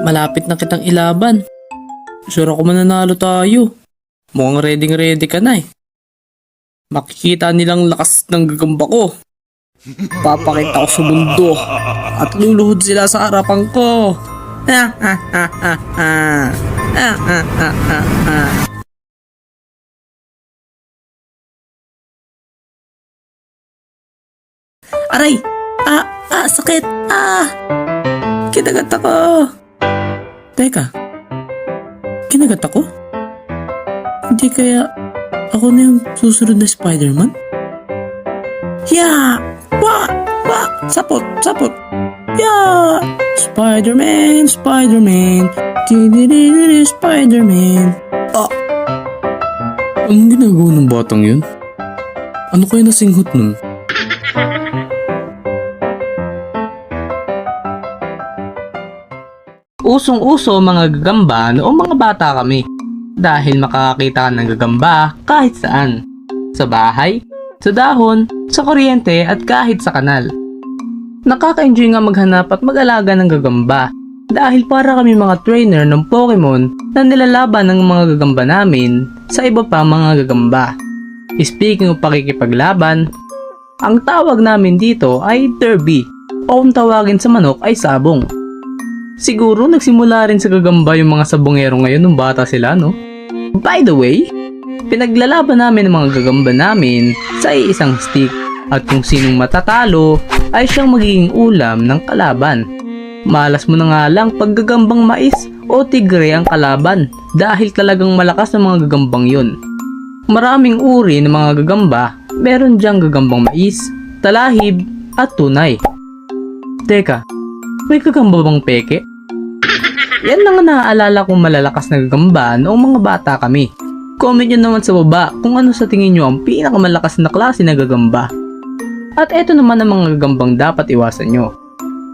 Malapit na kitang ilaban. Sure ako mananalo tayo. Mukhang ready ka na eh. Makikita nilang lakas ng gagamba ko. Papakita ko sa mundo at luluhod sila sa harapan ko. Aray! Sakit! Kinagat ako! Teka, kinagat ako? Hindi kaya ako na yung susunod na Spider-Man? Yeah! Wah! Sapot! Yeah! Spider-Man! Spider-Man! Anong ginagawa ng batang yun? Ano kaya nasinghot nun? Usong-uso mga gagamba noong mga bata kami dahil makakakita ka ng gagamba kahit saan. Sa bahay, sa dahon, sa kuryente at kahit sa kanal. Nakaka-enjoy nga maghanap at mag-alaga ng gagamba dahil para kami mga trainer ng Pokemon na nilalaban ng mga gagamba namin sa iba pa mga gagamba. Speaking of pakikipaglaban, ang tawag namin dito ay derby o kung tawagin sa manok ay sabong. Siguro nagsimula rin sa gagamba yung mga sabongero ngayon nung bata sila, no? By the way, pinaglalaban namin ang mga gagamba namin sa isang stick at kung sinong matatalo ay siyang magiging ulam ng kalaban. Malas mo na nga lang pag gagambang mais o tigre ang kalaban dahil talagang malakas ang mga gagambang yun. Maraming uri ng mga gagamba, meron diyang gagambang mais, talahib at tunay. Teka, may gagamba bang peke? Yan lang ang naaalala kong malalakas na gagamba noong mga bata kami. Comment nyo naman sa baba kung ano sa tingin nyo ang pinakamalakas na klase na gagamba. At eto naman ang mga gagambang dapat iwasan nyo.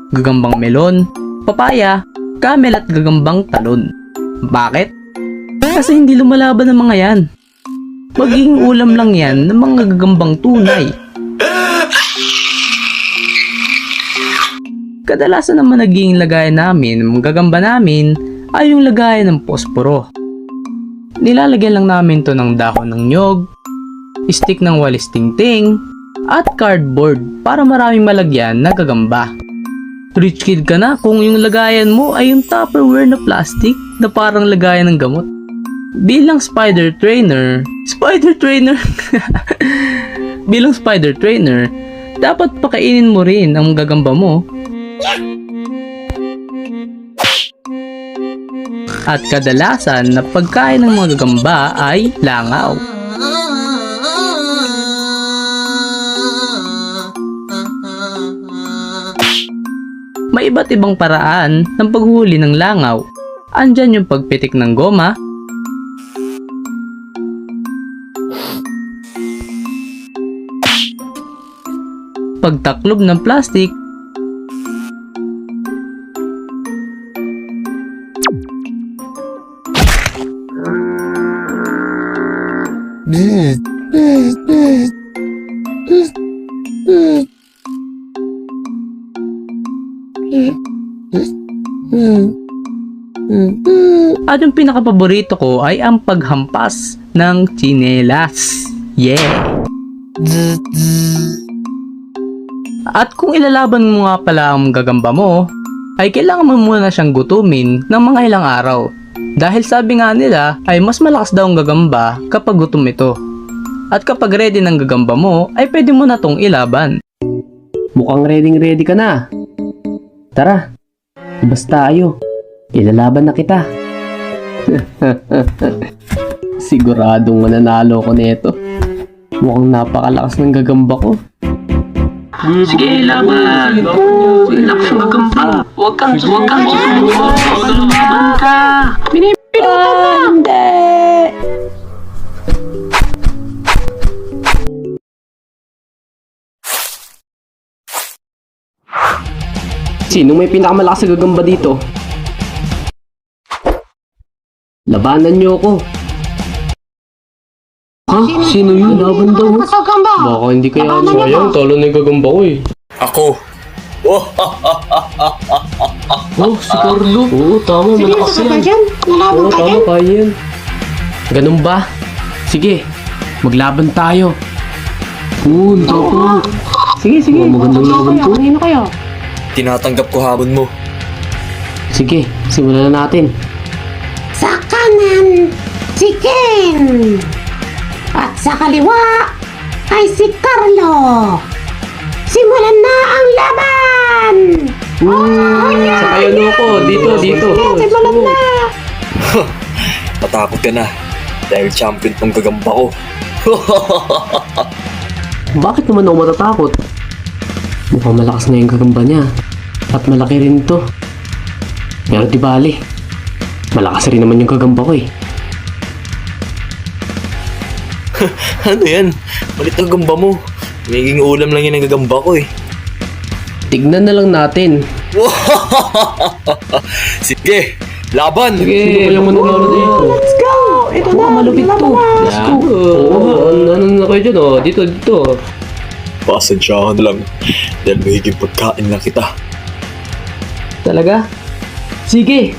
Gagambang melon, papaya, camel at gagambang talon. Bakit? Kasi hindi lumalaban ng mga yan. Magiging ulam lang yan ng mga gagambang tunay. Kadalasan naman naging lagayan namin ng gagamba namin ay yung lagayan ng posporo. Nilalagyan lang namin to ng dahon ng nyog, stick ng walis tingting, at cardboard para maraming malagyan na gagamba. Rich kid ka na kung yung lagayan mo ay yung Tupperware na plastic na parang lagayan ng gamot. Bilang spider trainer, bilang spider trainer, dapat pakainin mo rin ang gagamba mo. At kadalasan na pagkain ng mga gagamba ay langaw. May iba't ibang paraan ng paghuli ng langaw. Andyan yung pagpitik ng goma, pagtaklob ng plastic, at yung pinakapaborito ko ay ang paghampas ng tsinelas. Yeah! At kung ilalaban mo nga pala ang gagamba mo, ay kailangan mo muna siyang gutumin ng mga ilang araw. Dahil sabi nga nila ay mas malakas daw ang gagamba kapag gutom ito. At kapag ready ng gagamba mo ay pwede mo na tong ilaban. Mukhang ready ka na. Tara, labas tayo. Ilalaban na kita. Siguradong mananalo ko nito. Mukhang napakalakas ng gagamba ko. Sige, laban! Sige, lakas ng gagamba! Huwag kang lumaban ka! Pinipino ka na! Hindi! Sino may pinakamalakas na gagamba dito? Labanan niyo ako. Ha? Sino yun? Laban daw. Baka hindi kaya sayang, talo na yung gagamba ko eh. Ako, Oh, si Carlo. Oo, tama. Malakas yan. Oo, tama. Kaya yan. Ganun ba? Sige. Maglaban tayo. Oo. Sige. Magandang laban to. Kanino kayo? Tinatanggap ko hamon mo. Sige, simulan na natin. Sa kanan, si Ken. At sa kaliwa, ay si Carlo. Simulan na ang laban! Sa kayo ko. Dito. Simulan na! Matakot ka na. Dahil champion tong gagamba ko. Bakit naman ako matatakot? Mukhang malakas na yung gagamba niya. At malaki rin to. Pero di bali. Malakas rin naman yung gagamba ko eh. Ano yan? Malit ang gamba mo. Magiging ulam lang yan ang gagamba ko eh. Tignan na lang natin. Sige, laban! Sino kaya mananalo dito? Let's go! Ito na, Malupit to. laban na. Let's go. Ano na kayo dyan oh? Dito. Pasensyahan lang. Dahil magiging pagkain lang kita. Talaga? Sige.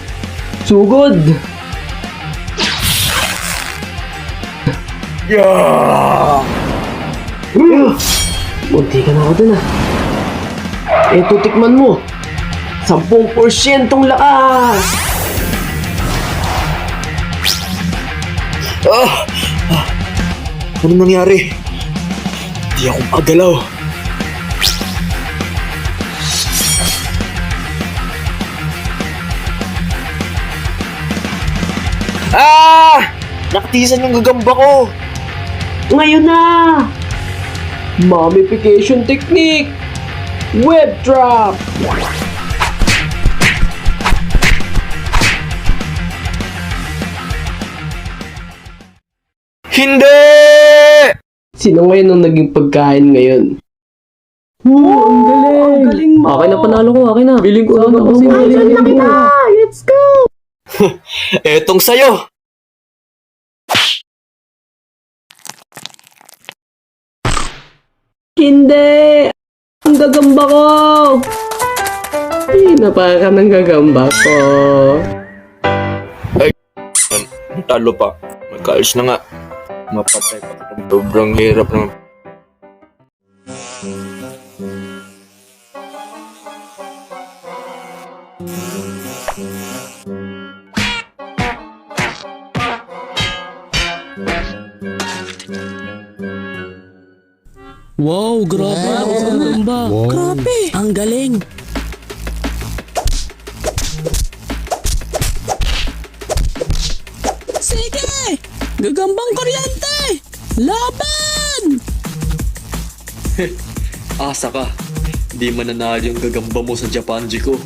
Sugod. Yeah! Munti ka na ako dun ah. Eto, tikman mo. 10% lakas. Ano nangyari? Di ako magalaw. Nakatisan yung gagamba ko! Ngayon na! Mummification technique! Web trap! Hindi! Sino ngayon ang naging pagkain ngayon? Oh, ang galing! Okay na, panalo ko. Okay na. Biling ko na kasi. Let's go! Etong sayo! Hindi! Ang gagamba ko! Pinapa ka ng gagamba ko. Talo pa. Magkaalis na nga. Mapatay pa kita. Sobrang hirap naman. Wow, grabe. Ang gagamba. Grabe. Ang galing. Sige! Gagambang kuryente! Laban! Asa ka. Di mananalo yung gagamba mo sa Japanji ko.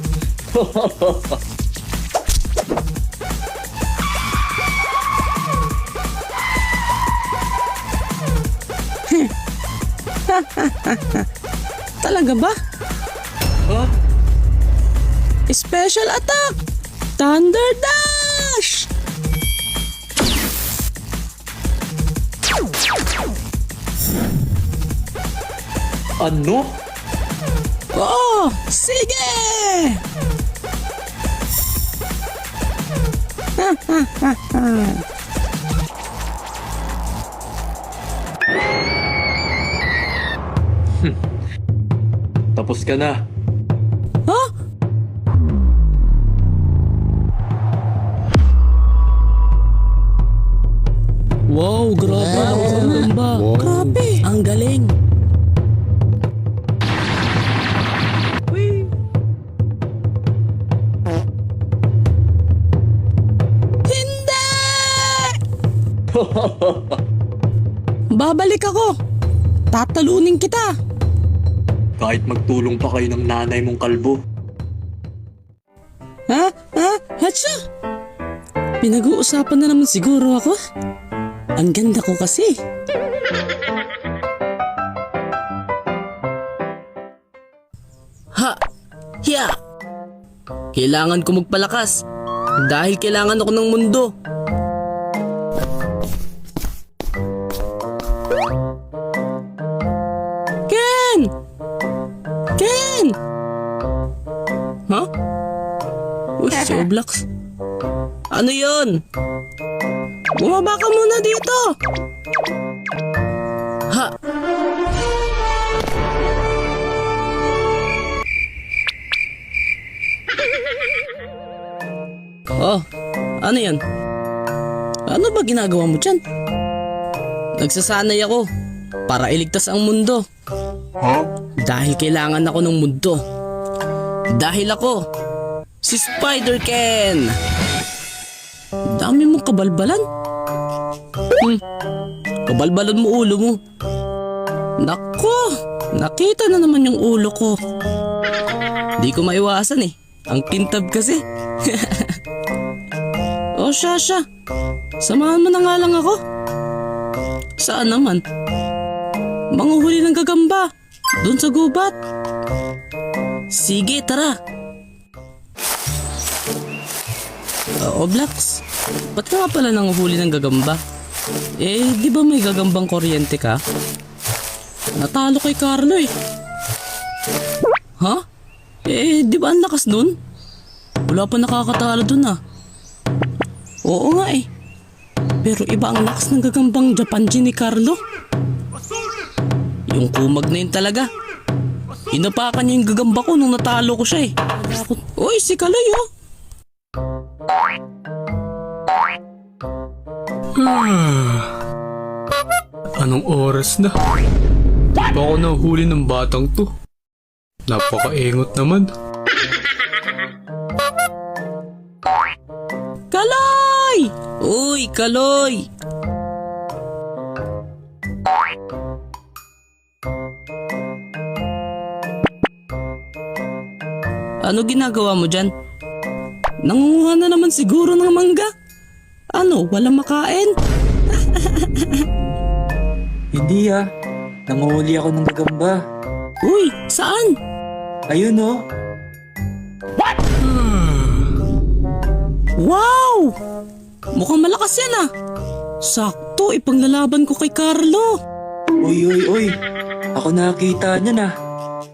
Talaga ba? Ha? Special attack! Thunder Dash! Ano? Oo! Sige! Tapos ka na. Ha? Wow, grabe. Ang gamba. Grabe. Ang galing. Hindi! Babalik ako. Tatalunin kita. Kahit magtulong pa kayo ng nanay mong kalbo. Ha? Ha? Hatsya! Pinag-uusapan na naman siguro ako. Ang ganda ko kasi. Ha! Hiya! Kailangan ko magpalakas. Dahil kailangan ako ng mundo. Ken! Ken! Si Oblax. Ano yun? Bumaba ka muna dito! Ha? Oh, ano yan? Ano ba ginagawa mo dyan? Nagsasanay ako para iligtas ang mundo. Dahil kailangan ako ng mundo. Dahil ako, si Spider-Ken! Dami mong kabalbalan. Kabalbalan mo ulo mo. Nako, nakita na naman yung ulo ko. Di ko maiwasan eh. Ang kintab kasi. Oh, siya. Samahan mo na nga lang ako. Saan naman? Manguhuli ng gagamba. Doon sa gubat. Sige, tara. Oblax, ba't ka nga pala nanguhuli ng gagamba? Di ba may gagambang kuryente ka? Natalo kay Carlo eh. Ha? Di ba ang lakas dun? Wala pa nakakatalo dun ah. Oo nga eh. Pero iba ang lakas ng gagambang Japanji ni Carlo. Yung kumag na yun talaga. Inapakan niya yung gagamba ko nung natalo ko siya eh. Uy, si Kaloy oh. Anong oras na? Di pa ako nahuli ng batang to. Napakaingot naman. Kaloy! Uy, Kaloy! Ano ginagawa mo dyan? Nangunguha na naman siguro ng mangga. Ano, walang makain? Hindi ah. Nanguhuli ako ng gagamba. Uy, saan? Ayun oh. Wow! Mukhang malakas yan ah. Sakto, ipanglalaban ko kay Carlo. Uy. Ako nakakita niya na.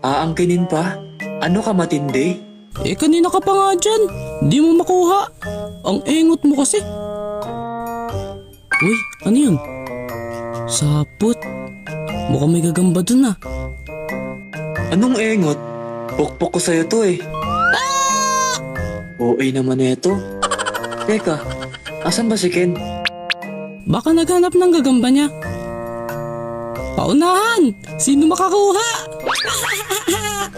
Aangkinin pa? Ano ka matindi? Kanina ka pa nga dyan. Di mo makuha. Ang engot mo kasi. Uy, ano yun? Sapot. Mukhang may gagamba dun ah. Anong engot? Pukpok ko sa'yo to eh. OA naman eto. Teka, asan ba si Ken? Baka naghanap ng gagamba niya. Paunahan! Sino makakuha?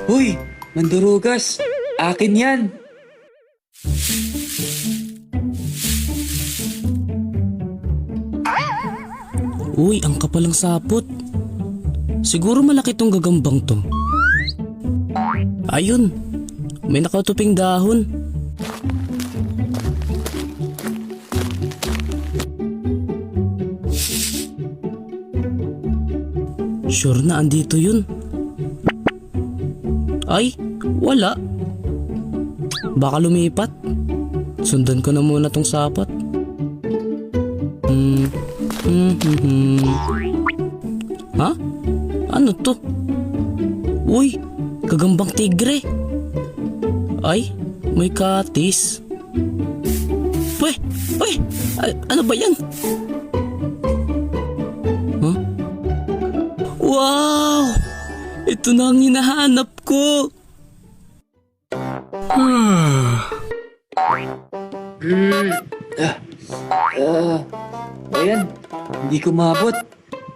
Uy, mandurugas. Akin yan. Uy, ang kapalang sapot. Siguro malaki tong gagambang to. Ayun, may nakatuping dahon. Sure na andito yun. Ay, wala. Baka lumipat. Sundan ko na muna tong sapot. Ha? Ano to? Uy, gagambang tigre. Ay, may katis. Uy, ano ba yan? Huh? Wow! Ito na ang hinahanap ko. Ayan, hindi ko mabot.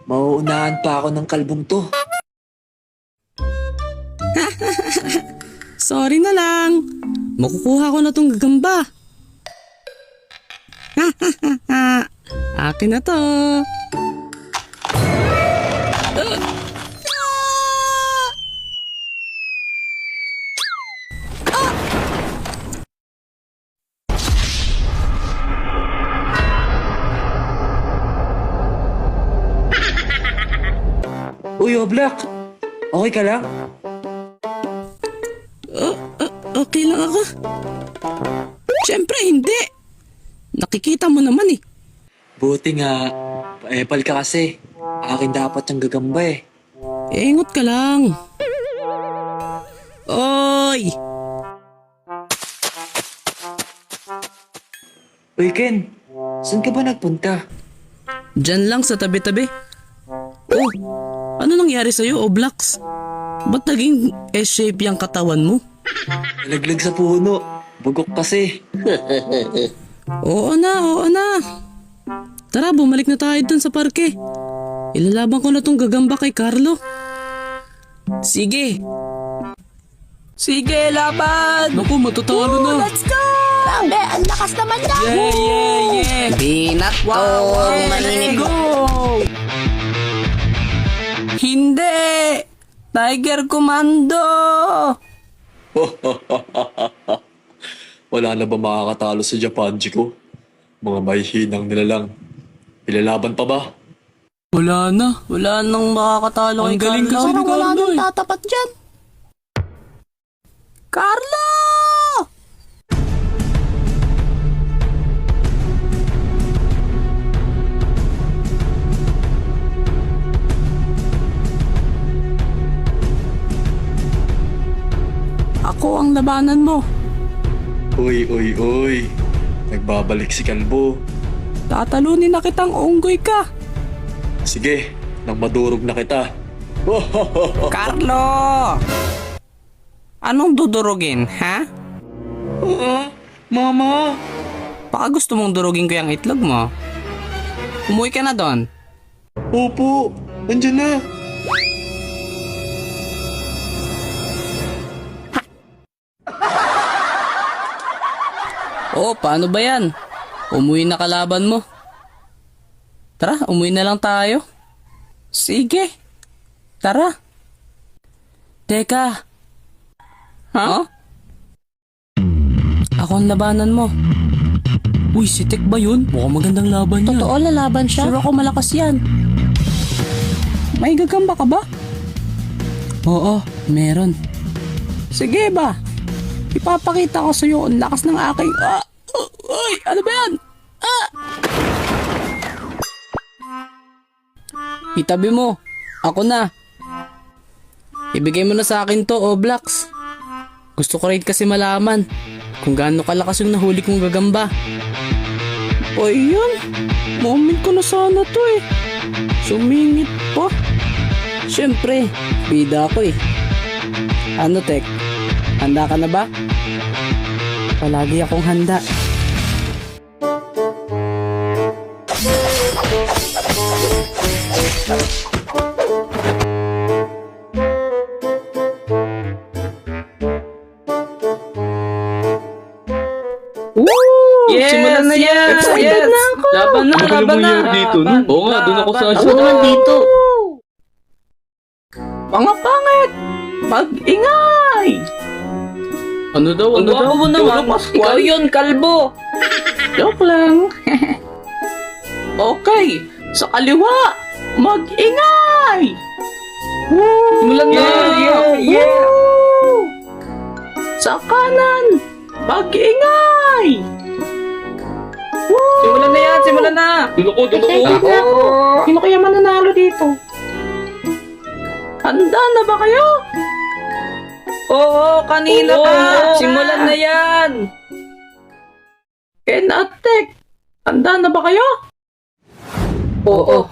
Mauunahan pa ako ng kalbong to. Sorry na lang. Makukuha ko na tong gagamba. Akin na to. Uy, Oblak! Okay ka lang? Okay lang ako. Siyempre hindi. Nakikita mo naman eh. Buti nga, paepal ka kasi. Akin dapat yung gagamba eh. Ingot ka lang. Oy! Uy, Ken. Saan ka ba nagpunta? Diyan lang sa tabi-tabi. Oh, ano nangyari sa'yo, Oblax? Ba't naging S-shape yung katawan mo? Nalaglag sa puno. Bugok kasi. Oo na. Tara, bumalik na tayo dun sa parke. Ilalaban ko na tong gagamba kay Carlo. Sige. Sige, laban! Naku, matatalo na. Let's go! Grabe, ang lakas naman na! Yeah. Binat to, maninig. Hindi! Tiger Commando! Wala na ba makakatalo sa Japanji ko? Mga mahihinang nila lang. Ilalaban pa ba? Wala nang makakatalo kay Carlo. Parang wala nang tatapat dyan. Carlo! Ako ang labanan mo. Uy. Nagbabalik si Kalbo. Tatalunin na kitang unggoy ka. Sige, nang madurog na kita. Carlo! Anong dudurugin, ha? Mama! Baka gusto mong durugin ko yung itlog mo. Umuwi ka na doon. Opo, andyan na. Oo, paano ba yan? Umuwi na kalaban mo. Tara, umuwi na lang tayo. Sige. Tara. Teka. Ha? Ako ang labanan mo. Uy, si Tek ba yun? Mukhang magandang laban niya. Totoo, lalaban siya. Sure ako malakas yan. May gagamba ka ba? Oo, meron. Sige ba? Ipapakita ko sa'yo ang lakas ng aking... Uy! Ano ba yan? Itabi mo. Ako na. Ibigay mo na sa akin to, Oblax. Gusto ko rin kasi malaman kung gaano kalakas yung nahuli kong gagamba. O yun. Moment ko na sana to eh. Sumingit pa. Siyempre, bida ako eh. Ano, Tek? Handa ka na ba? Palagi akong handa. Yes! Simulan na yan! Excited na ako! Laban na! dito, no? Oo nga, doon ako sa Ako naman dito! Mga pangit! Mag-ingay! Ano daw? Mo naman? Ikaw yun, kalbo! Joke lang. Okay, sa kaliwa, mag-ingay! Simulan na! Woo! Sa kanan, mag-ingay! Simulan na yan! Simulan na! Dulo ko. Sino kaya mananalo dito? Handa na ba kayo? Oo, kanina Oo. pa! Simulan na yan! Ken at Tek, handa na ba kayo? Oo.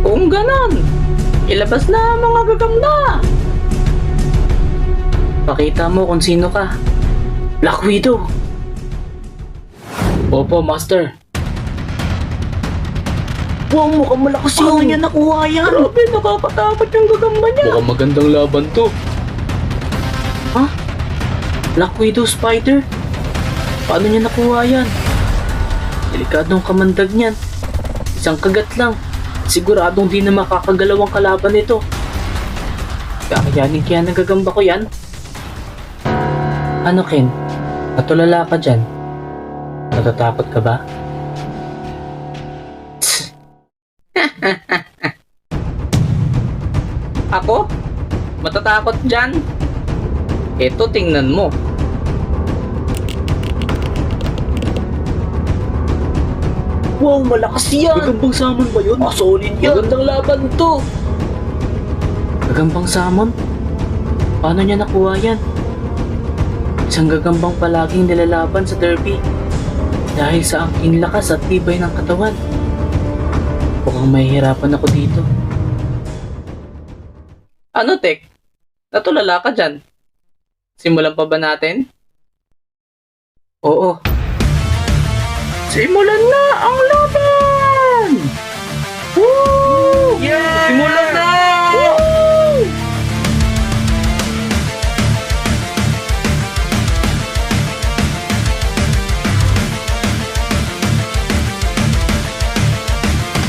Kung ganon, ilabas na ang mga gagamba. Pakita mo kung sino ka. Black Widow. Opo, Master. Wow, mukhang malakas yun. Paano niya nakuha yan? Grabe, nakakatakot yung gagamba niya. Mukhang magandang laban to. Black Widow Spider? Paano niya nakuha yan? Delikadong kamandag niyan. Isang kagat lang. Siguradong di na makakagalaw ang kalaban nito. Kakayanin kaya ng gagamba ko yan? Ano, Ken? Natulala ka dyan? Natatakot ka ba? Ako? Matatakot dyan? Eto, tingnan mo. Wow, malakas yan! Gagambang salmon ba yun? Solid yan! Magandang laban to! Gagambang salmon? Paano niya nakuha yan? Isang gagambang palaging nilalaban sa derby dahil sa angking lakas at tibay ng katawan. Mukhang mahihirapan ako dito. Ano, Tek? Natulala ka dyan? Simulan pa ba natin? Oo. Simulan na ang laban! Woo! Yeah! Simulan na! Woo!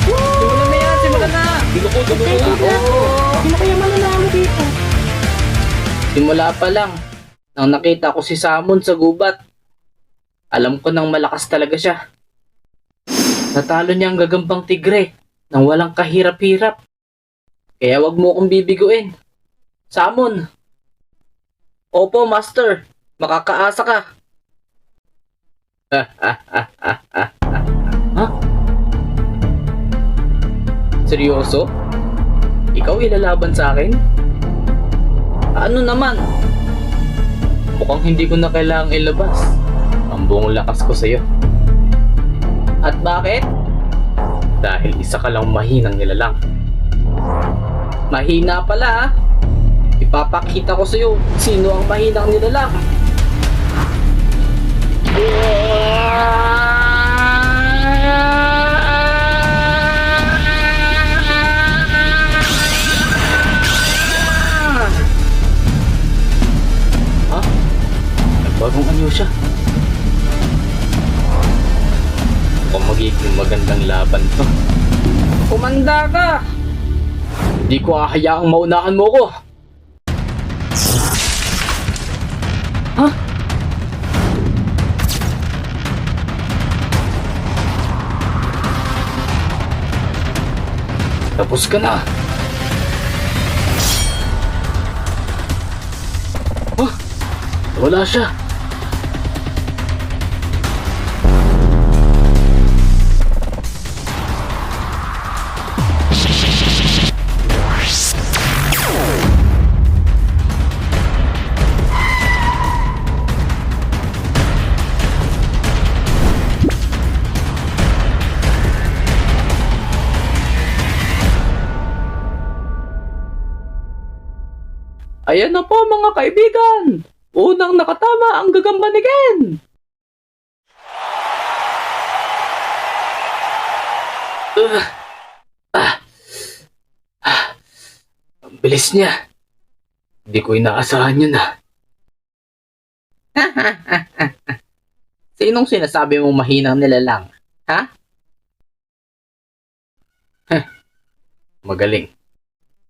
Simulan na yan! Simulan na! Sino kaya mananalo dito? Simula pa lang, nang nakita ko si Samon sa gubat, alam ko nang malakas talaga siya. Natalo niya ang gagambang tigre nang walang kahirap-hirap. Kaya wag mo akong bibiguin. Samon! Opo, Master. Makakaasa ka. Ha? Seryoso? Ikaw ilalaban sa akin? Ano naman? Mukhang hindi ko na kailangang ilabas ang buong lakas ko sa'yo. At bakit? Dahil isa ka lang mahinang nilalang. Mahina pala ah. Ipapakita ko sa'yo sino ang mahinang nilalang. Ha? Nagbagong anyo siya. Mukhang magiging magandang laban to. Kumanda ka! Hindi ko hahayaang maunahan mo ko. Ha? Tapos ka na. Oh, wala siya. Ayan na po mga kaibigan! Unang nakatama ang gagamba ni Ken! Ang bilis niya. Hindi ko inaasahan yun ah. Sinong sinasabi mong mahinang nilalang? Ha? Magaling.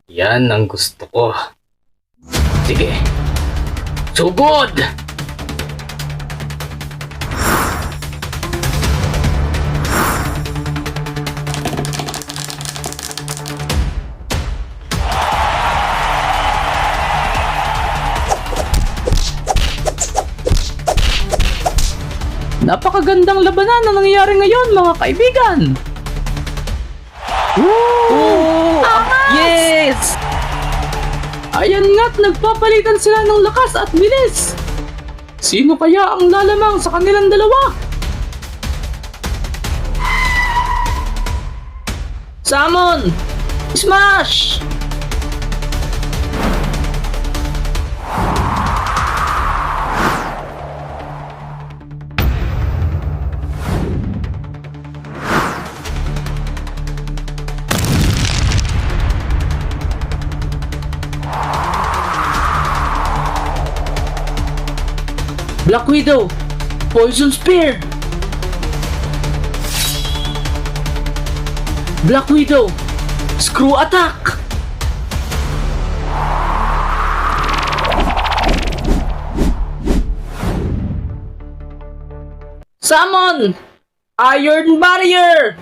Yan ang gusto ko. Sige. Sugod! Napakagandang labanan na nangyayari ngayon, mga kaibigan! Woo! Yes! Ayan nga't nagpapalitan sila ng lakas at bilis! Sino kaya ang lalamang sa kanilang dalawa? Salmon! Smash! Black Widow! Poison Spear! Black Widow! Screw Attack! Summon! Iron Barrier!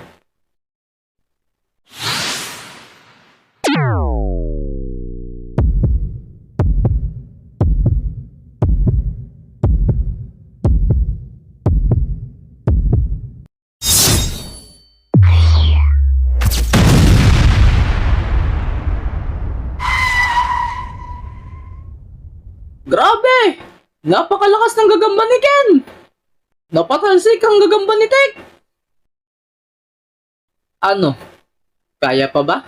Napakalakas ng gagamba ni Ken! Napatalsik ang gagamba ni Tek! Ano? Kaya pa ba?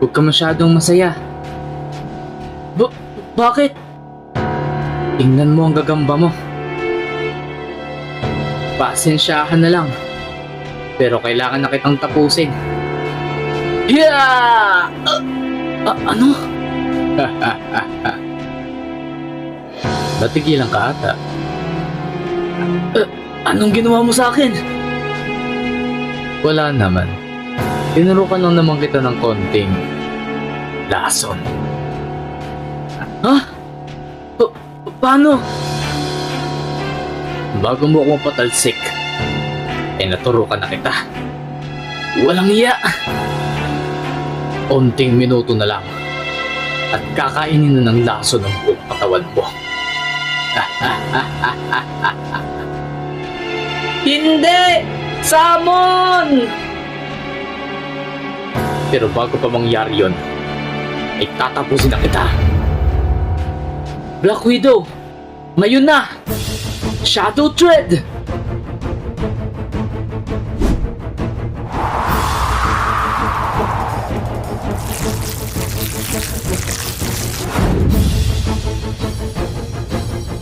Huwag ka masyadong masaya. Bakit? Tingnan mo ang gagamba mo. Pasensyahan na lang. Pero kailangan na kitang tapusin. Yeah! Ano? Natigilan ka ata. Anong ginawa mo sa akin? Wala naman. Tinurukan lang naman kita ng konting lason. Ha? Paano? Bago mo ako mapatalsik, ay naturukan na kita. Walang iya. Onting minuto na lang at kakainin na ng laso ng buong katawan mo. Hindi! Samon! Pero bago pa mangyari yun, ay tatapusin na kita. Black Widow! Ngayon na! Shadow Tread!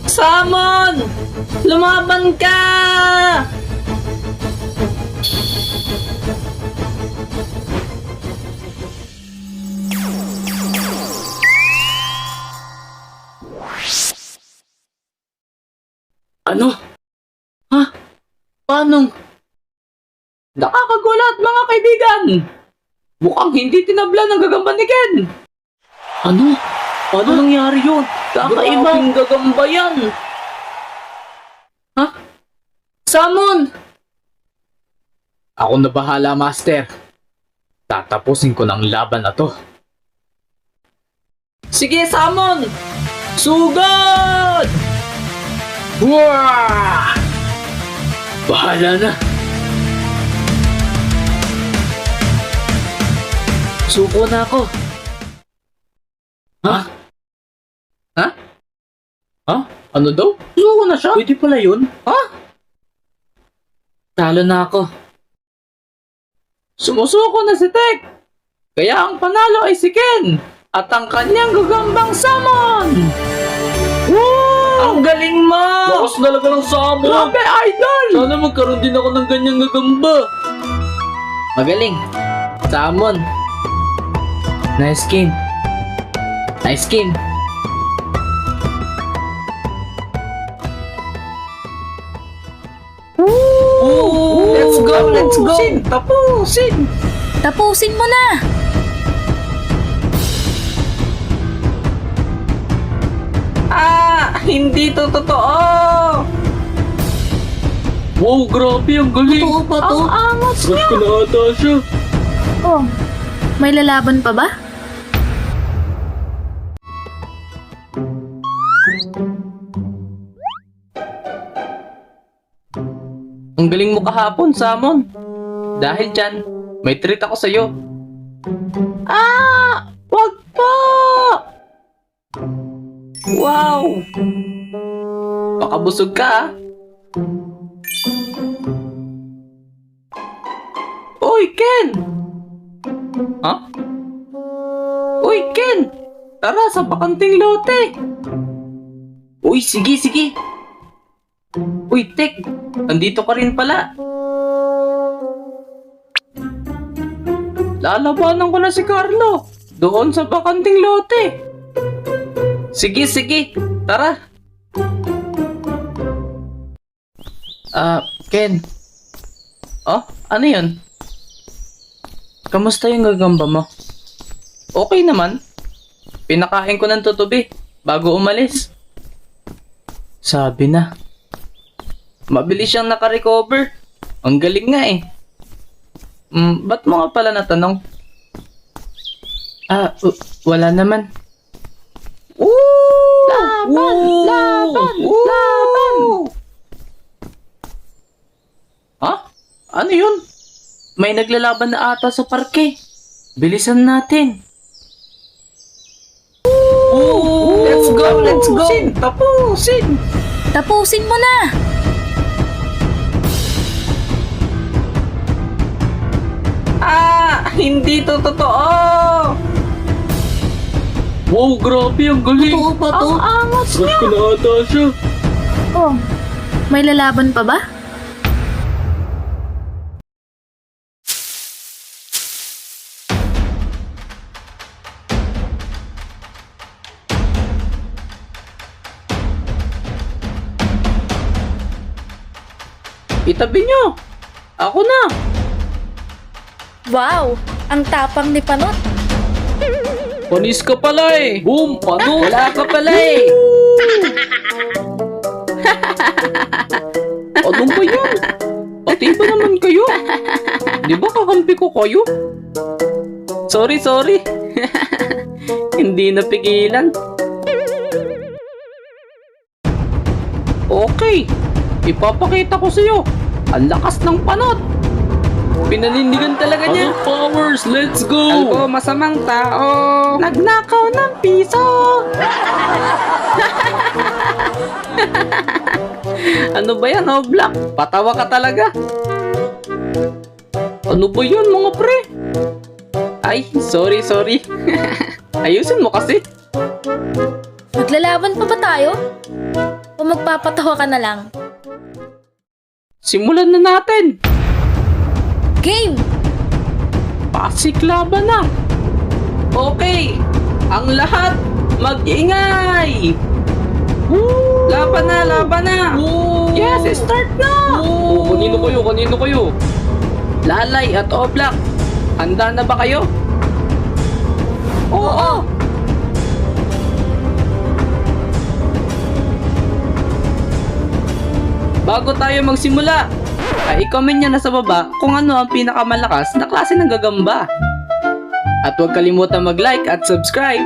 Samon! Lumaban ka! Ano? Ha? Paano? Nakakagulat mga kaibigan! Mukhang hindi tinabla ng gagamba ni Ken! Ano? Paano nangyari yun? Kakaibang gagamba yan! Ha? Samon! Ako na bahala, Master. Tatapusin ko ng laban na to. Sige, Samon! Sugod! Wah! Bahala na. Suko na ako. Ha? Ha? Ha? Ano daw? Suko na siya? Pwede pala yun? Ha? Talo na ako. Sumusuko na si Tek. Kaya ang panalo ay si Ken at ang kanyang gagambang Samon. Woo! Ang galing mo! Lakas talaga ng Samon! Grabe, idol! Sana magkaroon din ako ng ganyang gagamba. Magaling. Samon. Nice game. Nice game. Let's go! Let's go! Tapusin! Tapusin mo na! Hindi to totoo! Wow, grabe, ang galing! Totoo ba to? Ang angas Crush niya! ko na ata siya. Oh, may lalaban pa ba? Ang galing mo kahapon, Samon. Dahil dyan, may treat ako sa'yo. Wag po! Wow! Baka busog ka, ah. Uy, Ken! Ha? Uy, Ken! Tara sa bakanting lote! Uy, sige, sige! Uy, Tek! Nandito ka rin pala! Lalabanan ko na si Carlo! Doon sa bakanting lote! Sige, sige! Tara! Ken. Oh, ano yun? Kamusta yung gagamba mo? Okay naman. Pinakain ko ng tutubi bago umalis. Sabi na. Mabilis siyang nakarecover. Ang galing nga eh. Ba't mo nga pala natanong? Wala naman. Laban! Laban! Laban! Ha? Ano yun? May naglalaban na ata sa parke. Bilisan natin. Let's go, let's go! Tapusin! Tapusin mo na! Hindi to totoo! Wow, grabe, ang galing. Oo ba to? Ang angas Crush ko na ata siya. Oh, may lalaban pa ba? Itabi nyo! Ako na! Wow, ang tapang ni Panot. Panis ka pala eh! Boom, paano? Wala ka pala eh! Ano ba yun? Pati ba naman kayo? Di ba kakampi ko kayo? Sorry. Hindi napigilan. Okay, ipapakita ko sa'yo. Ang lakas ng Panot. Pinanindigan talaga niya. Ano powers? Let's Kalbo, go! masamang tao. Nagnakaw ng piso. Ano ba yan, Oblak? Patawa ka talaga. Ano ba yan, mga pre? Ay, sorry. Ayusin mo kasi. Maglalaban pa ba tayo? O magpapatawa ka na lang? Simulan na natin. Game! Pasiklaban na. Okay, ang lahat mag-ingay. Laban na. Yes, start na. Kanino kayo? Lalay at Oblak, handa na ba kayo? Oo. Bago tayo magsimula, ay i-comment nyo na sa baba kung ano ang pinakamalakas na klase ng gagamba. At huwag kalimutan mag-like at subscribe.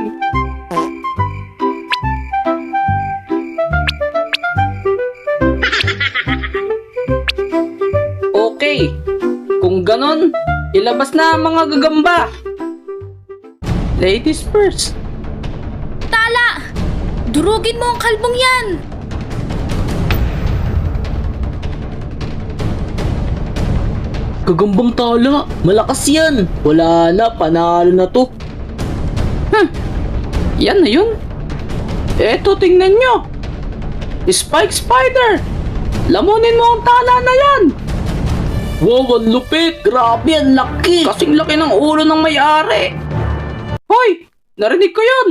Okay, kung ganon, ilabas na ang mga gagamba. Ladies first. Tala! Durugin mo ang kalbong yan! Gagambang tala. Malakas yan. Wala na, panalo na to. Yan na yun. Eto, tingnan nyo. Spike Spider! Lamunin mo ang tala na yan! Wow, ang lupit. Grabe, ang laki. Kasing laki ng ulo ng may-ari. Hoy! Narinig ko yun!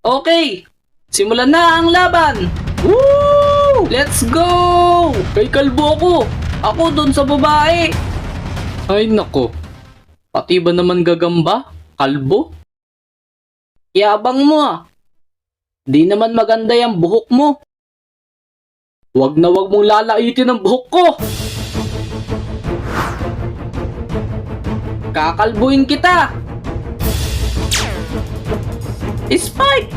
Okay, simulan na ang laban! Woo! Let's go! Kay kalbo ako. Ako dun sa babae. Ay nako. Pati ba naman gagamba? Kalbo? Yabang mo ah. Di naman maganda yung buhok mo. Wag na wag mong lalaitin ang buhok ko. Kakalbuin kita. Spike!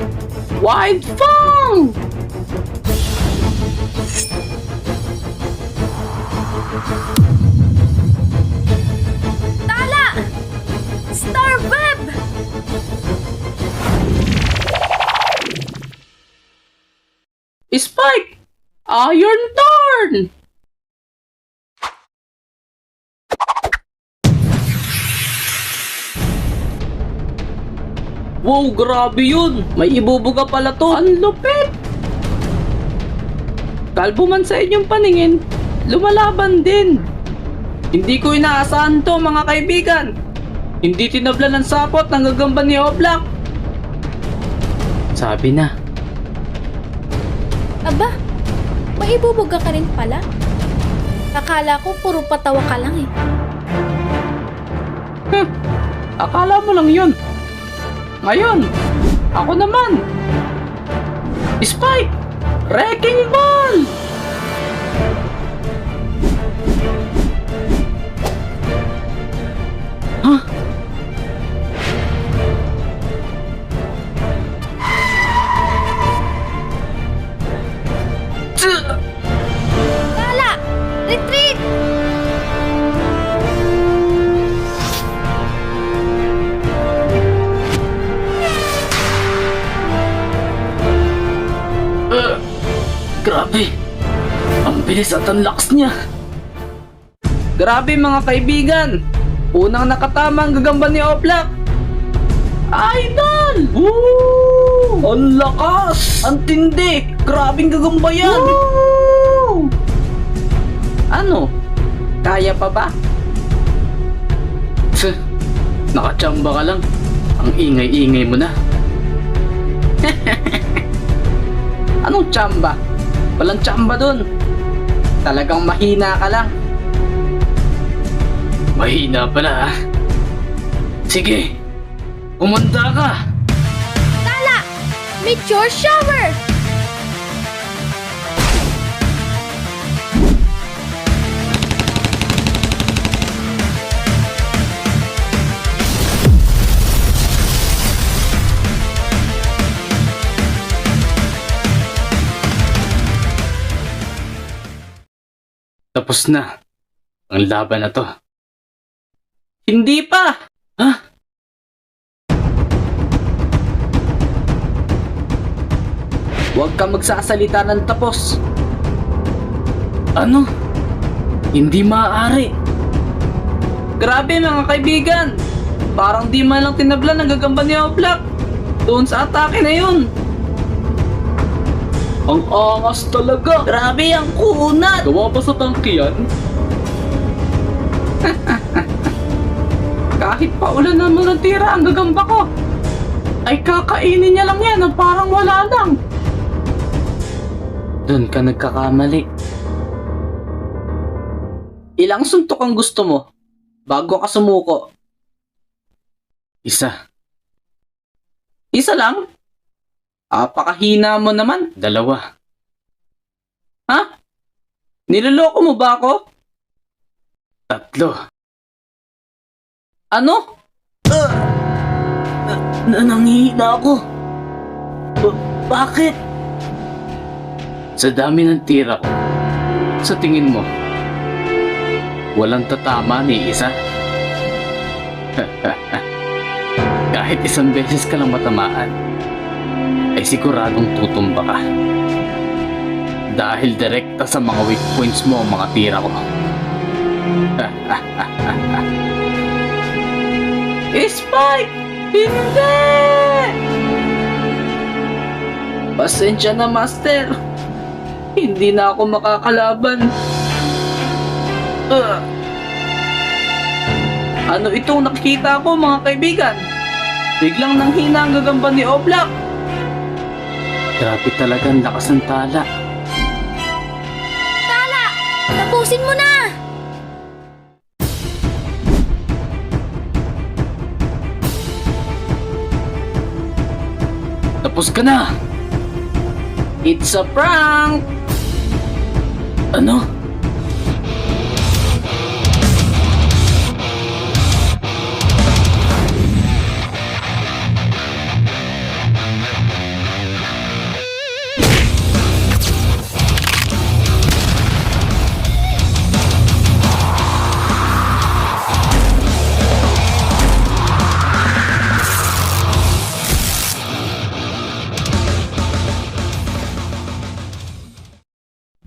Wide Fang! Tala! Star Web! Spike! Iron Thorn! Wow, grabe yun! May ibubuga pala to! Ang lupit! Kalbo man sa inyong paningin, lumalaban din! Hindi ko inaasahan to, mga kaibigan! Hindi tinablan ng sapot ng gagamba ni Oblak! Sabi na, Aba, may ibubuga ka rin pala. Akala ko puro patawa ka lang eh. akala mo lang yun. Ngayon, ako naman. Spike! Wrecking Ball! Huh? Tala! Retreat! Grabe! Ang bilis at ang lakas niya! Grabe mga kaibigan! Unang nakatama ang gagamba ni Oblak! Idol! Woo! Ang lakas! Ang tindi! Grabing gagamba yan! Woo! Ano? Kaya pa ba? Tse, nakachamba ka lang. Ang ingay-ingay mo na. Anong tsamba? Walang tsamba dun. Talagang mahina ka lang. Mahina pala ah. Sige, umanda ka. Tala! Meteor shower! Tapos na ang laban na to. Hindi pa! Ha? Huwag kang magsasalita ng tapos. Ano? Hindi maaari. Grabe mga kaibigan! Parang di man lang tinablan ng gagamba ni Oblak doon sa atake na yun. Ang angas talaga! Grabe ang kunat! Gawa ba sa tangke yan? Kahit paulan ng mga tira ang gagamba ko, ay kakainin niya lang yan na parang wala lang. Doon ka nagkakamali. Ilang suntok ang gusto mo bago ka sumuko? Isa. Isa lang? Apakahina mo naman. Dalawa. Ha? Niloloko mo ba ako? Tatlo. Ano? Nanghihina ako. Bakit? Sa dami ng tira ko, sa tingin mo, walang tatama ni isa? Kahit isang beses ka lang matamaan, ay siguradong tutumba ka. Dahil direkta sa mga weak points mo ang mga tira ko. Spike! Hindi! Pasensya na, Master. Hindi na ako makakalaban. Ano itong nakikita ko mga kaibigan? Biglang nanghina ang gagamba ni Oblak. Grabe talaga ang lakas ng tala. Tapusin mo na! Tapos ka na! It's a prank! Ano?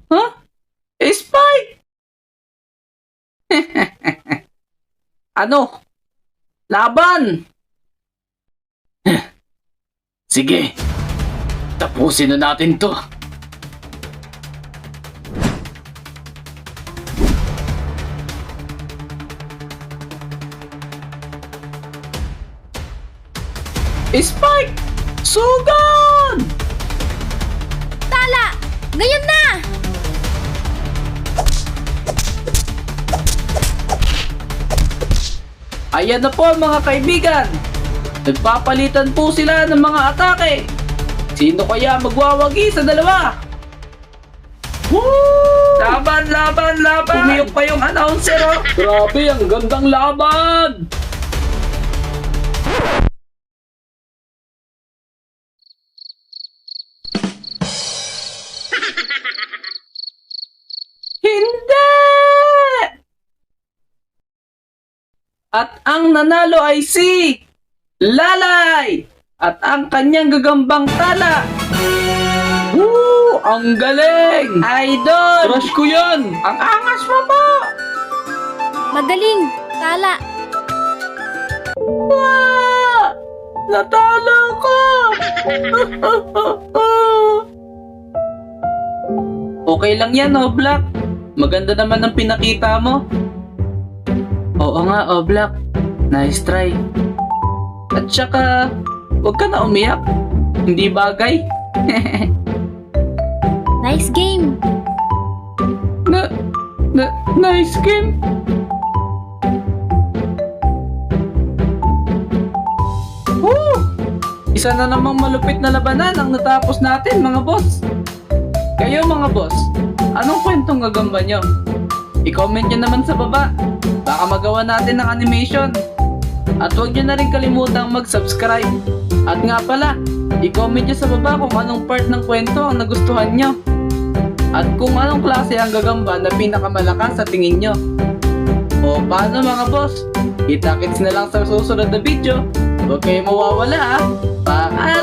Huh? Spike! Ano? Laban! Sige, tapusin na natin to. Spike! Sugan! Tala! Ngayon na! Ayan na po mga kaibigan. Nagpapalitan po sila ng mga atake. Sino kaya magwawagi sa dalawa? Woo! Laban, laban, laban! Pumiyok pa yung announcer oh. Grabe, ang gandang laban! Hindi! At ang nanalo ay si Lalay! At ang kanyang gagambang tala. Woo! Ang galing! Idol! Crush ko yan! Ang angas mo po! Magaling! Tala! Natalo ko! Okay lang yan, Black. Maganda naman ang pinakita mo. Oo nga, Black. Nice try. At saka, huwag ka na umiyak. Hindi bagay. Nice game! Nice game. Woo! Isa na namang malupit na labanan ang natapos natin, mga boss. Kayo, mga boss, anong kwentong gagamba nyo? I-comment nyo naman sa baba. Baka magawa natin ng animation. At huwag nyo na rin kalimutang mag-subscribe. At nga pala, i-comment nyo sa baba kung anong part ng kwento ang nagustuhan nyo. At kung anong klase ang gagamba na pinakamalakas sa tingin nyo. O paano, mga boss? Kita-kits na lang sa susunod na video. Huwag kayong mawawala, ah. Bye!